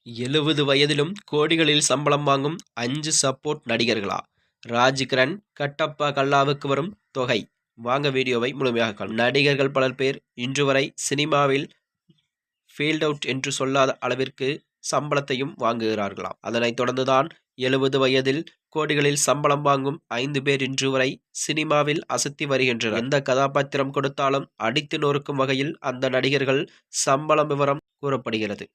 70 வயதிலும் கோடிகளில் சம்பளம் வாங்கும் 5 சப்போர்ட் நடிகர்களா? ராஜ்கிரண், கட்டப்பா கல்லாவுக்கு வரும் தொகை. வாங்க வீடியோவை முழுமையாக காணலாம். நடிகர்கள் பலர் பேர் இன்று வரை சினிமாவில் ஃபீல்ட் அவுட் என்று சொல்லாத அளவிற்கு சம்பளத்தையும் வாங்குகிறார்களாம். அதனைத் தொடர்ந்துதான் 70 வயதில் கோடிகளில் சம்பளம் வாங்கும் 5 பேர் இன்று வரை சினிமாவில் அசத்தி வருகின்றனர். எந்த கதாபாத்திரம் கொடுத்தாலும் அடித்து நொறுக்கும் வகையில் அந்த நடிகர்கள் சம்பளம் விவரம் கூறப்படுகிறது.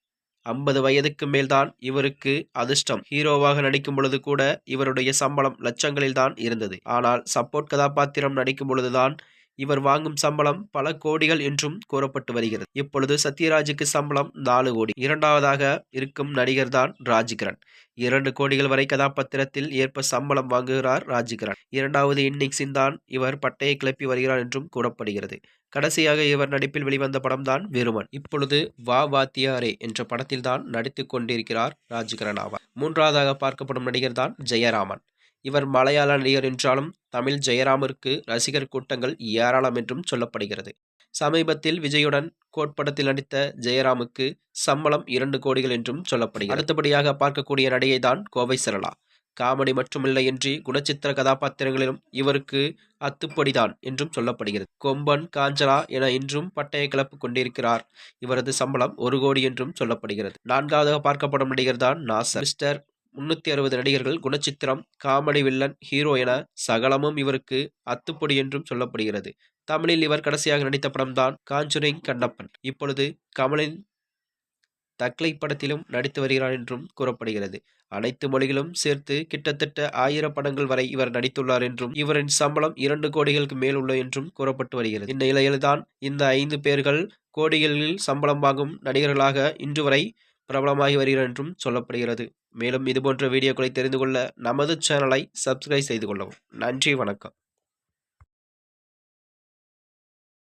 50 வயதுக்கு மேல்தான் இவருக்கு அதிர்ஷ்டம். ஹீரோவாக நடிக்கும் பொழுது கூட இவருடைய சம்பளம் லட்சங்களில் தான் இருந்தது. ஆனால் சப்போர்ட் கதாபாத்திரம் நடிக்கும் பொழுதுதான் இவர் வாங்கும் சம்பளம் பல கோடிகள் என்றும் கூறப்பட்டு வருகிறது. இப்பொழுது சத்யராஜுக்கு சம்பளம் 4 கோடி. இரண்டாவதாக இருக்கும் நடிகர் தான் ராஜ்கிரண். 2 கோடிகள் வரை கதாபாத்திரத்தில் ஏற்ப சம்பளம் வாங்குகிறார் ராஜ்கிரண். இரண்டாவது இன்னிங்ஸில் தான் இவர் பட்டையை கிளப்பி வருகிறார் என்றும் கூறப்படுகிறது. கடைசியாக இவர் நடிப்பில் வெளிவந்த படம்தான் விருமன். இப்பொழுது வா வாத்தியாரே என்ற படத்தில் தான் நடித்துக் கொண்டிருக்கிறார் ராஜ்கிரண் ஆவார். மூன்றாவதாக பார்க்கப்படும் நடிகர் தான் ஜெயராமன். இவர் மலையாள நடிகர் என்றாலும் தமிழ் ஜெயராமிற்கு ரசிகர் கூட்டங்கள் ஏராளம் என்றும் சொல்லப்படுகிறது. சமீபத்தில் விஜயுடன் கோட் படத்தில் நடித்த ஜெயராமுக்கு சம்பளம் 2 கோடிகள் என்றும் சொல்லப்படுகிறது. அடுத்தபடியாக பார்க்கக்கூடிய நடிகை தான் கோவை சரளா. காமெடி மட்டுமில்லையின்றி குணச்சித்திர கதாபாத்திரங்களிலும் இவருக்கு அத்துப்படிதான் என்றும் சொல்லப்படுகிறது. கொம்பன், காஞ்சனா என இன்றும் பட்டய கிளப்பு கொண்டிருக்கிறார். இவரது சம்பளம் 1 கோடி என்றும் சொல்லப்படுகிறது. நான்காவதாக பார்க்கப்படும் நடிகர் தான் நாசர். மிஸ்டர் 360 நடிகர்கள், குணச்சித்திரம், காமெடி, வில்லன், ஹீரோ என சகலமும் இவருக்கு அத்துப்படி என்றும் சொல்லப்படுகிறது. தமிழில் இவர் கடைசியாக நடித்த படம்தான் காஞ்சூரிங் கண்ணப்பன். இப்பொழுது கமலின் தக்லை படத்திலும் நடித்து வருகிறார் என்றும் கூறப்படுகிறது. அனைத்து மொழிகளும் சேர்த்து கிட்டத்தட்ட 1000 படங்கள் வரை இவர் நடித்துள்ளார் என்றும் இவரின் சம்பளம் 2 கோடிகளுக்கு மேல் உள்ள என்றும் கூறப்பட்டு வருகிறது. இந்த நிலையில்தான் இந்த 5 பேர்கள் கோடிகளில் சம்பளம் வாங்கும் நடிகர்களாக இன்று வரை பிரபலமாகி வருகிறார் என்றும் சொல்லப்படுகிறது. மேலும் இதுபோன்ற வீடியோக்களை தெரிந்து கொள்ள நமது சேனலை சப்ஸ்கிரைப் செய்து கொள்ளவும். நன்றி, வணக்கம்.